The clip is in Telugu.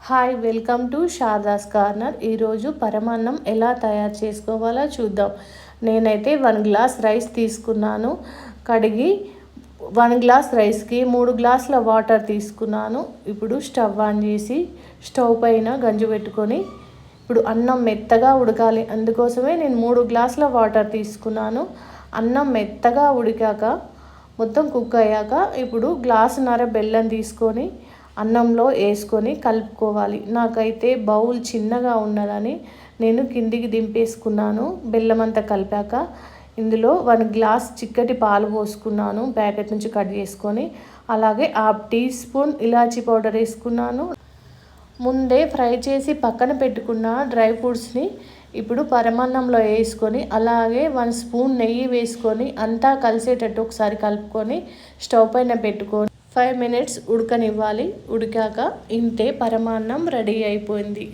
Hi, welcome to Sharada's corner. ఈరోజు పరమాన్నం ఎలా తయారు చేసుకోవాలో చూద్దాం. నేనైతే 1 గ్లాస్ రైస్ తీసుకున్నాను. కడిగి 1 గ్లాస్ రైస్కి 3 గ్లాసుల వాటర్ తీసుకున్నాను. ఇప్పుడు స్టవ్ ఆన్ చేసి స్టవ్ పైన గంజు పెట్టుకొని ఇప్పుడు అన్నం మెత్తగా ఉడకాలి. అందుకోసమే నేను 3 గ్లాసుల వాటర్ తీసుకున్నాను. అన్నం మెత్తగా ఉడికాక మొత్తం కుక్ అయ్యాక ఇప్పుడు గ్లాసున్నర బెల్లం తీసుకొని అన్నంలో వేసుకొని కలుపుకోవాలి. నాకైతే బౌల్ చిన్నగా ఉన్నదని నేను కిందికి దింపేసుకున్నాను. బెల్లం అంతా కలిపాక ఇందులో 1 గ్లాస్ చిక్కటి పాలు పోసుకున్నాను, ప్యాకెట్ నుంచి కట్ చేసుకొని. అలాగే 1/2 టీ స్పూన్ ఇలాచీ పౌడర్ వేసుకున్నాను. ముందే ఫ్రై చేసి పక్కన పెట్టుకున్న డ్రై ఫ్రూట్స్ని ఇప్పుడు పరమాన్నంలో వేసుకొని అలాగే 1 స్పూన్ నెయ్యి వేసుకొని అంతా కలిసేటట్టు ఒకసారి కలుపుకొని స్టవ్ పైన పెట్టుకొని 5 మినిట్స్ ఉడకనివ్వాలి. ఉడికాక ఇంతే పరమాన్నం రెడీ అయిపోయింది.